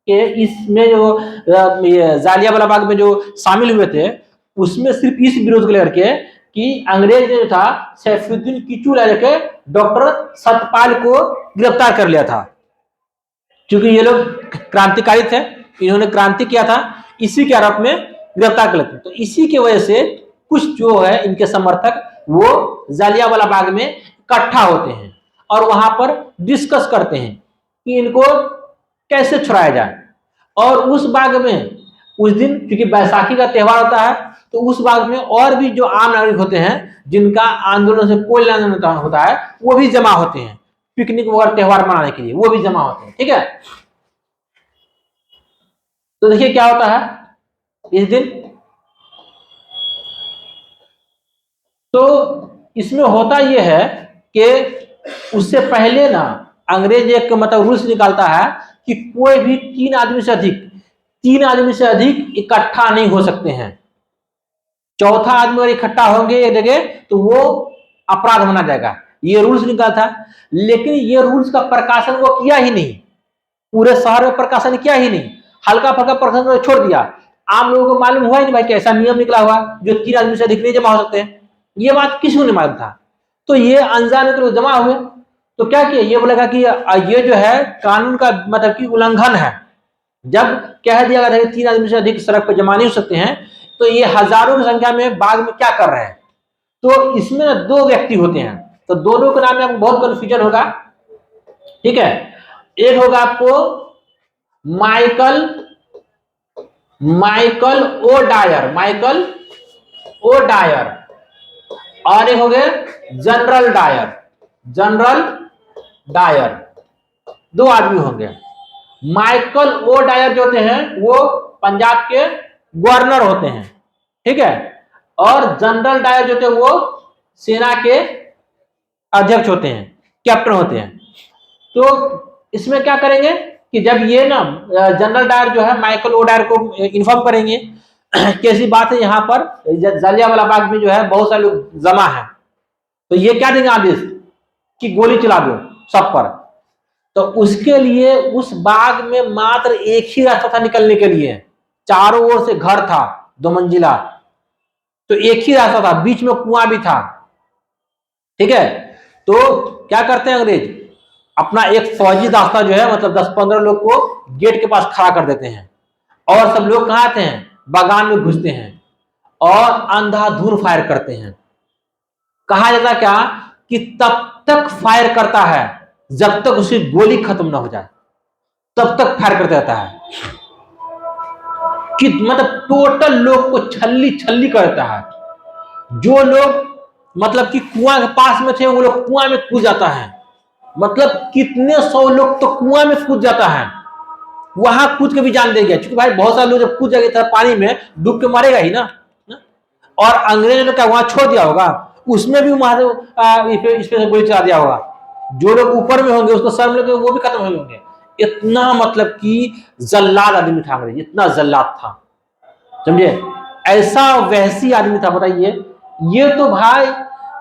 कि इसमें जो जालियांवाला बाग में जो शामिल हुए थे, उसमें सिर्फ इस विरोध को लेकर के कि अंग्रेज ने जो था सैफुद्दीन किचलू लेके डॉक्टर सतपाल को गिरफ्तार कर लिया था, क्योंकि ये लोग क्रांतिकारी थे, इन्होंने क्रांति किया था, इसी के आरोप में गिरफ्तार कर लेते। तो इसी की वजह से कुछ जो है इनके समर्थक वो जालियांवाला बाग में इकट्ठा होते हैं और वहां पर डिस्कस करते हैं कि इनको कैसे छुड़ाया जाए। और उस बाग में उस दिन क्योंकि बैसाखी का त्योहार होता है, तो उस बाग में और भी जो आम नागरिक होते हैं जिनका आंदोलन से कोई लेना होता है, वो भी जमा होते हैं पिकनिक वगैरह त्योहार मनाने के लिए, वो भी जमा होते हैं, ठीक है। तो देखिए क्या होता है इस दिन। तो इसमें होता यह है कि उससे पहले ना अंग्रेज एक मतलब रूल्स निकालता है कि कोई भी 3 आदमी से अधिक इकट्ठा नहीं हो सकते हैं। चौथा आदमी अगर इकट्ठा होंगे एक जगह तो वो अपराध माना जाएगा, ये रूल्स निकाला था। लेकिन ये रूल्स का प्रकाशन वो किया ही नहीं, पूरे शहर में प्रकाशन किया ही नहीं, हल्का फल्का प्रकाशन छोड़ दिया। आम लोगों को मालूम हुआ ही नहीं भाई कैसा नियम निकला हुआ जो 3 आदमी से अधिक नहीं जमा हो सकते हैं, ये बात किसी को नहीं मालूम था। तो ये अनजाने तो जमा हुए, तो क्या किया, ये बोलेगा कि ये जो है कानून का मतलब कि उल्लंघन है। जब कह दिया गया था कि 3 आदमी से अधिक सड़क पर जमा नहीं हो सकते हैं, तो ये हजारों की संख्या में बाग में क्या कर रहे हैं। तो इसमें 2 व्यक्ति होते हैं, तो दोनों के नाम में आपको बहुत कंफ्यूजन होगा, ठीक है। एक होगा आपको माइकल ओ डायर और एक हो गए जनरल डायर। 2 आदमी होंगे। माइकल ओ डायर जो होते हैं वो पंजाब के गवर्नर होते हैं, ठीक है। और जनरल डायर जो होते हैं वो सेना के अध्यक्ष होते हैं, कैप्टन होते हैं। तो इसमें क्या करेंगे कि जब ये ना जनरल डायर जो है माइकल ओ डायर को इन्फॉर्म करेंगे कैसी बात है, यहाँ पर जालियांवाला बाग में जो है बहुत सारे लोग जमा है, तो ये क्या देंगे आदेश कि गोली चला दो सब पर। तो उसके लिए उस बाग में मात्र एक ही रास्ता था निकलने के लिए, चारों ओर से घर था 2 मंजिला, तो एक ही रास्ता था, बीच में कुआं भी था, ठीक है। तो क्या करते हैं अंग्रेज, अपना एक फौजी दास्ता जो है मतलब 10-15 लोग को गेट के पास खड़ा कर देते हैं और सब लोग कहाँ आते हैं, बागान में घुसते हैं और अंधाधुंध फायर करते हैं। कहा जाता क्या कि तब तक फायर करता है जब तक उसकी गोली खत्म ना हो जाए, तब तक फायर करता रहता है कि मतलब टोटल लोग को छल्ली करता है। जो लोग मतलब कि कुआं के पास में थे वो लोग कुआं में कूद जाता है, मतलब कितने 100 लोग तो कुआं में कूद जाता है, वहां कूद के भी जान दे गया, क्योंकि भाई बहुत सारे लोग जब कूद जाएंगे पानी में डूब के मरेगा ही ना। और अंग्रेजों ने क्या वहां छोड़ दिया होगा, उसमें भी इस पे गोली चला दिया होगा। जो लोग ऊपर में होंगे उसको सर में लगे वो भी खत्म होंगे। इतना मतलब कि जल्लाद आदमी था अंग्रेज, इतना जल्लाद था, समझे, ऐसा वैसी आदमी था। बताइए, ये तो भाई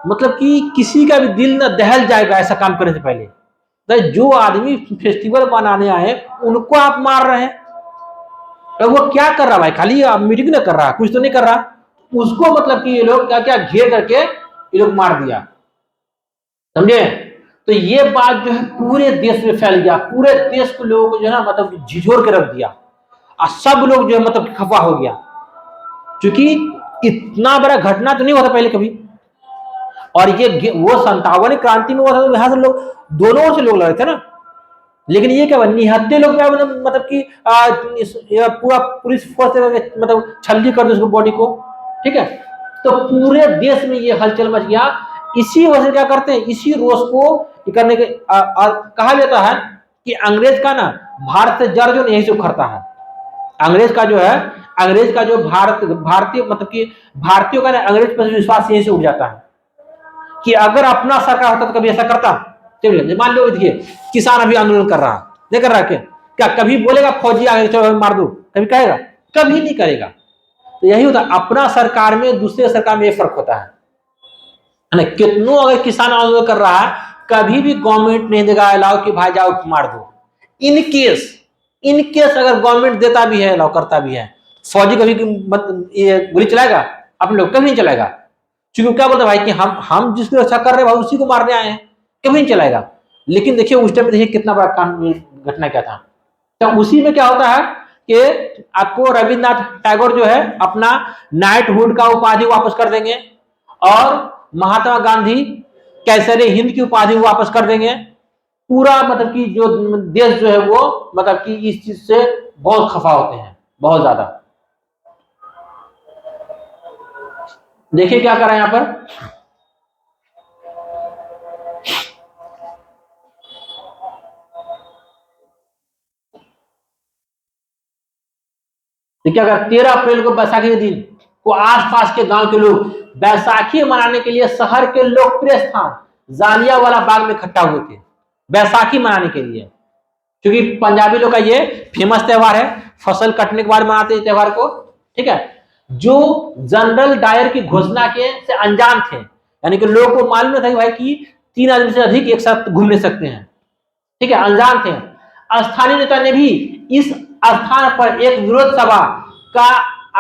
मतलब कि किसी का भी दिल ना दहल जाएगा ऐसा काम करने से पहले। तो जो आदमी फेस्टिवल बनाने आए उनको आप मार रहे हैं, तो वो क्या कर रहा भाई, खाली मीटिंग ना कर रहा, कुछ तो नहीं कर रहा, उसको मतलब कि ये लोग क्या क्या घेर करके ये लोग मार दिया, समझे। तो ये बात जो है पूरे देश में फैल गया, पूरे देश के लोगों को जो है ना मतलब झिझोर के रख दिया और सब लोग जो है मतलब खफा हो गया, क्योंकि इतना बड़ा घटना तो नहीं होता पहले कभी। और ये वो 57 क्रांति में हुआ था, यहां से लोग दोनों ओर से लोग लड़े थे ना, लेकिन ये क्या निहत्थे लोग क्या मतलब कि पूरा पुलिस फोर्स मतलब छल्ली कर दो उसको बॉडी को, ठीक है। तो पूरे देश में ये हलचल मच गया। इसी वजह से क्या करते हैं, इसी रोष को करने के कहा जाता है कि अंग्रेज का ना भारत से जड़ जो यही से उखड़ता है। अंग्रेज का जो है, अंग्रेज का जो भारतीय मतलब कि भारतीयों का ना अंग्रेज पर विश्वास यही से उठ जाता है कि अगर अपना सरकार होता तो कभी ऐसा करता। चलिए मान लो देखिए किसान अभी आंदोलन कर रहा है, नहीं कर रहा क्या कभी बोलेगा फौजी आगे चलो मार दो, कभी कहेगा? कभी नहीं करेगा। तो यही होता है, अपना सरकार में दूसरे सरकार में ये फर्क होता है ना। कितनों अगर किसान आंदोलन कर रहा है, कभी भी गवर्नमेंट नहीं देगा अलाउ कि भाई जाओ मार दो। इन केस अगर गवर्नमेंट देता भी है, अलाउ करता भी है, फौजी कभी ये गोली चलाएगा? अपने लोग कभी नहीं चलाएगा, क्योंकि क्या बोलते भाई कि हम जिसकी रक्षा कर रहे हैं भाई उसी को मारने आए हैं, कभी नहीं चलाएगा। लेकिन देखिए उस टाइम में देखिए कितना बड़ा घटना क्या था। तो उसी में क्या होता है कि आपको रविन्द्रनाथ टैगोर जो है अपना नाइटहुड का उपाधि वापस कर देंगे और महात्मा गांधी कैसरे हिंद की उपाधि वापस कर देंगे। पूरा मतलब कि जो देश जो है वो मतलब कि इस चीज से बहुत खफा होते हैं, बहुत ज्यादा। देखिए क्या कर रहे हैं यहां पर, तो क्या कर 13 अप्रैल को बैसाखी के दिन को आसपास के गांव के लोग बैसाखी मनाने के लिए शहर के लोकप्रिय स्थान जालियांवाला बाग में इकट्ठा हुए थे, बैसाखी मनाने के लिए। क्योंकि पंजाबी लोग का ये फेमस त्योहार है, फसल कटने के बाद मनाते हैं त्योहार को, ठीक है। जो जनरल डायर की घोषणा के से अनजान थे, यानी कि लोगों को मालूम था कि भाई कि 3 आदमी से अधिक एक साथ घूम नहीं सकते हैं, ठीक है, अनजान थे। स्थानीय नेता ने भी इस स्थान पर एक विरोध सभा का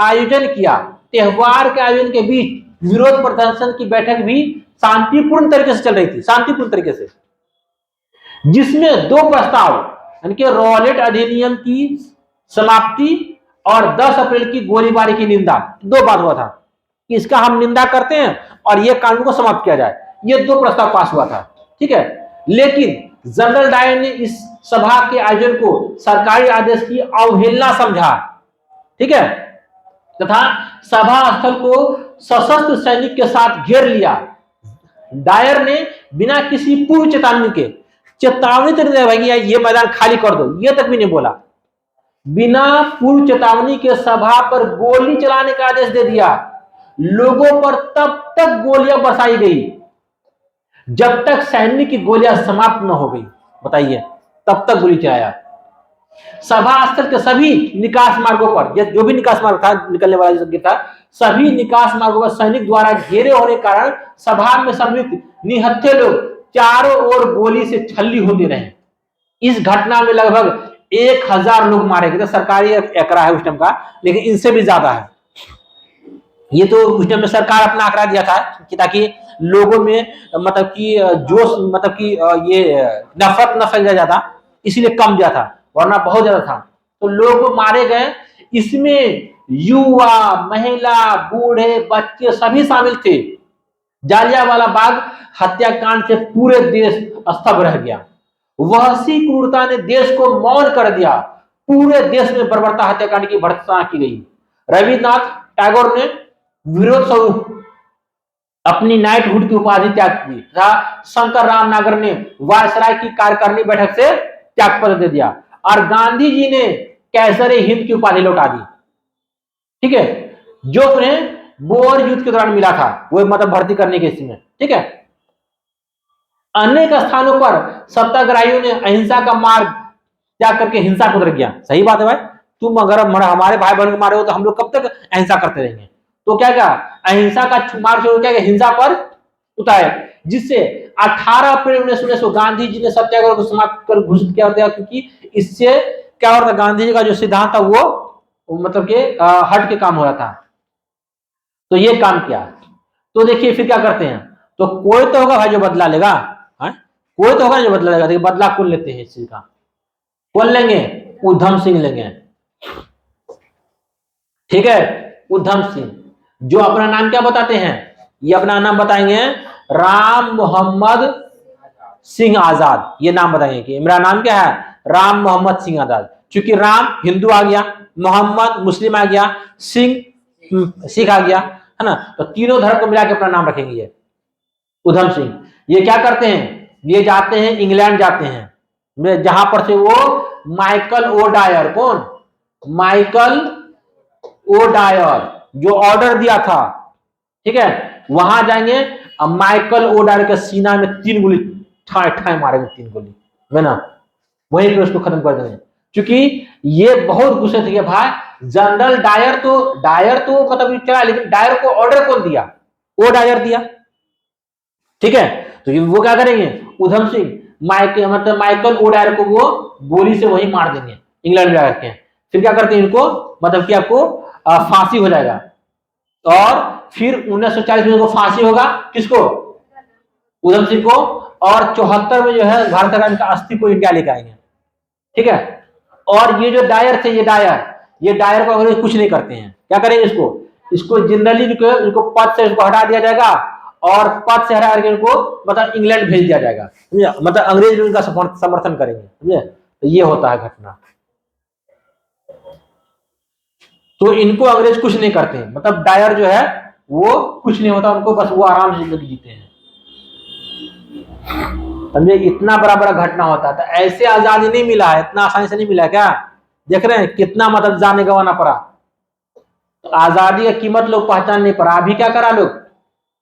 आयोजन किया। त्योहार के आयोजन के बीच विरोध प्रदर्शन की बैठक भी शांतिपूर्ण तरीके से चल रही थी, शांतिपूर्ण तरीके से, जिसमें 2 प्रस्ताव यानी कि रॉलेट अधिनियम की समाप्ति और 10 अप्रैल की गोलीबारी की निंदा, 2 बात हुआ था कि इसका हम निंदा करते हैं और यह कानून को समाप्त किया जाए। ये 2 प्रस्ताव पास हुआ था, ठीक है। लेकिन जनरल डायर ने इस सभा के आयोजन को सरकारी आदेश की अवहेलना समझा, ठीक है, तथा सभा स्थल को सशस्त्र सैनिक के साथ घेर लिया। डायर ने बिना किसी पूर्व चेतावनी के, चेतावनी तक नहीं भाई ये मैदान खाली कर दो, ये तक भी नहीं बोला, बिना पूर्व चेतावनी के सभा पर गोली चलाने का आदेश दे दिया। लोगों पर तब तक गोलियां बरसाई गई जब तक सैनिक की गोलियां समाप्त न हो गई। बताइए, तब तक गोली चलाया। सभा स्थल के सभी निकास मार्गों पर, जो भी निकास मार्ग था निकलने वाला जगह था, सभी निकास मार्गों पर सैनिक द्वारा घेरे होने के कारण सभा में सम्मिलित निहत्थे लोग चारों ओर गोली से छल्ली होते रहे। इस घटना में लगभग 1000 लोग मारे गए। तो सरकारी आंकड़ा है उस टाइम का, लेकिन इनसे भी ज्यादा है। ये तो उस टाइम में सरकार अपना आंकड़ा दिया था कि ताकि लोगों में मतलब कि जोश मतलब कि ये नफरत न फैल जाता, इसीलिए कम दिया था, वरना बहुत ज्यादा था। तो लोग मारे गए, इसमें युवा, महिला, बूढ़े, बच्चे सभी शामिल थे। जालियांवाला बाग हत्याकांड से पूरे देश स्तब्ध रह गया। वहशी क्रूरता ने देश को मौन कर दिया। पूरे देश में बर्बरता हत्याकांड की भर्त्सना की गई। रविन्द्रनाथ टैगोर ने विरोध स्वरूप अपनी नाइटहुड की उपाधि त्याग की तथा शंकर राम नागर ने वायसराय की कार्यकारिणी बैठक से त्यागपत्र दे दिया और गांधी जी ने कैसरे हिंद की उपाधि लौटा दी, ठीक है, जो उन्हें बोअर युद्ध के दौरान मिला था, वो मतलब भर्ती करने के इसमें, ठीक है। अनेक स्थानों पर सत्याग्रहियों ने अहिंसा का मार्ग त्याग करके हिंसा को उतर गया। सही बात है भाई, तुम अगर हमारे भाई बहन को मारे हो तो हम लोग कब तक अहिंसा करते रहेंगे। तो क्या क्या अहिंसा का मार्ग छोड़ क्या हिंसा पर उतारे, जिससे 18 अप्रैल 1919 गांधी जी ने सत्याग्रह को समाप्त कर घोषित किया गया। क्योंकि इससे क्या हो रहा था, गांधी जी का जो सिद्धांत था वो मतलब के हट के काम हो रहा था, तो ये काम किया। तो देखिए फिर क्या करते हैं, तो कोई तो होगा भाई जो बदला लेगा, कोई तो होगा जो बदला लेगा। देखिए बदला कौन लेते हैं इस चीज का, कौन लेंगे, उधम सिंह लेंगे, ठीक है। उधम सिंह जो अपना नाम क्या बताते हैं, ये अपना नाम बताएंगे राम मोहम्मद सिंह आजाद, ये नाम बताएंगे कि मेरा नाम क्या है राम मोहम्मद सिंह आजाद। चूंकि राम हिंदू आ गया, मोहम्मद मुस्लिम आ गया, सिंह सिख आ गया, है ना, तो तीनों धर्म को मिला के अपना नाम रखेंगे ये उधम सिंह। ये क्या करते हैं, ये जाते हैं इंग्लैंड जाते हैं, जहां पर से वो माइकल ओ डायर, कौन, माइकल ओ डायर जो ऑर्डर दिया था, ठीक है, वहां जाएंगे। अब माइकल ओ डायर के सीना में 3 गोली ठाए ठाए मारेंगे, 3 गोली, है ना, वहीं पे उसको खत्म कर देंगे। क्योंकि ये बहुत गुस्से थे भाई, जनरल डायर तो मतलब चला, लेकिन डायर को ऑर्डर कौन दिया, ओ डायर दिया, ठीक है। तो वो क्या करेंगे, उधम सिंह मतलब माइकल ओ डायर को वो गोली से वही मार देंगे इंग्लैंड में जाकर के। फिर क्या करते हैं इनको, मतलब कि आपको फांसी हो जाएगा, और फिर 1940 में इनको फांसी होगा, किसको, उधम सिंह को, और 74 में जो है भारत सरकार इनका अस्थि को इंडिया लेके आएंगे, ठीक है। और ये जो डायर थे, ये डायर को अंग्रेज कुछ नहीं करते हैं, क्या करेंगे इसको जनरली इनको पद से इसको हटा दिया जाएगा, और पद से हटा करके इनको मतलब इंग्लैंड भेज दिया जाएगा, मतलब अंग्रेज इनका समर्थन करेंगे, समझे। तो ये होता है घटना। तो इनको अंग्रेज कुछ नहीं करते, मतलब डायर जो है वो कुछ नहीं होता उनको, बस वो आराम से जिंदगी जीते हैं, समझे। इतना बड़ा बड़ा घटना होता है, तो ऐसे आजादी नहीं मिला है, इतना आसानी से नहीं मिला, क्या देख रहे हैं कितना मतलब जाने गंवाना पड़ा। तो आजादी की कीमत लोग पहचान नहीं पड़ा। अभी क्या करा लोग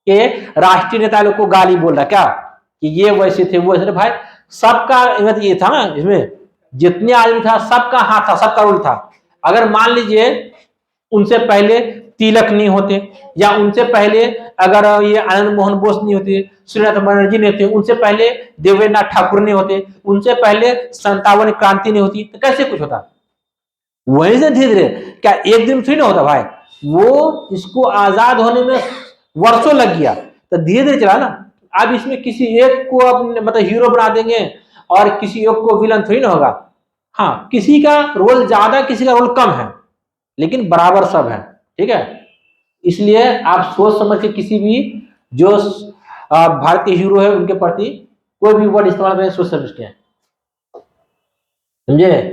के राष्ट्रीय नेता लोग को गाली बोल रहा, क्या कि ये वैसे थे वो वैसे। भाई सबका ये था ना, इसमें जितने आदमी था सबका हाथ था, सबका रोल था। अगर मान लीजिए उनसे पहले तिलक नहीं होते, या उनसे पहले अगर ये आनंद मोहन बोस नहीं होते, सूर्यनाथ बनर्जी नहीं होते, उनसे पहले देवेंद्रनाथ ठाकुर नहीं होते, उनसे पहले 57 क्रांति नहीं होती, तो कैसे कुछ होता। वहीं से धीरे धीरे, क्या एक दिन थोड़ी ना होता भाई, वो इसको आजाद होने में वर्षों लग गया, तो धीरे धीरे चला ना। अब इसमें किसी एक को अपने मतलब हीरो बना देंगे, और किसी एक को विलन थोड़ी ना होगा। हाँ, किसी का रोल ज्यादा, किसी का रोल कम है, लेकिन बराबर सब है, ठीक है। इसलिए आप सोच समझ के किसी भी जो भारतीय हीरो है उनके प्रति कोई भी वर्ड इस्तेमाल करें, सोच समझ के, समझे।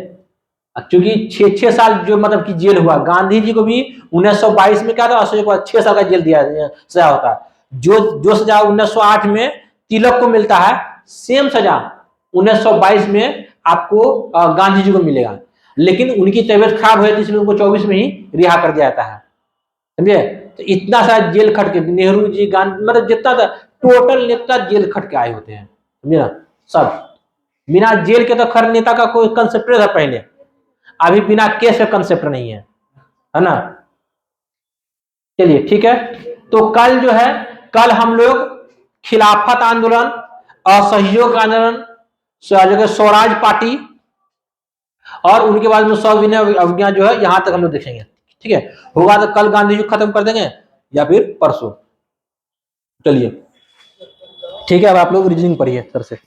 क्योंकि 6 साल जो मतलब कि जेल हुआ, गांधी जी को भी 1922 में क्या था, अशोक को 6 साल का जेल दिया सजा होता है। जो सजा 1908 में तिलक को मिलता है, सेम सजा 1922 में आपको गांधी जी को मिलेगा। लेकिन उनकी तबीयत खराब हुई थी, इसलिए उनको 24 में ही रिहा कर दिया जाता है, समझे। तो इतना सारा जेल खट के नेहरू जी, गांधी, मतलब जितना था टोटल नेता जेल खट के आए होते हैं, समझे ना। सब बिना जेल के तो खैर नेता का कोई कंसेप्ट था पहले, अभी बिना केस का कंसेप्ट नहीं है ना। चलिए ठीक है। तो कल जो है, कल हम लोग खिलाफत आंदोलन, असहयोग आंदोलन, स्वराज पार्टी, और उनके बाद में सविनय अवज्ञा जो है, यहां तक हम लोग देखेंगे, ठीक है। होगा तो कल गांधी जी खत्म कर देंगे, या फिर परसों। चलिए ठीक है, अब आप लोग रीजनिंग पढ़िए सर से।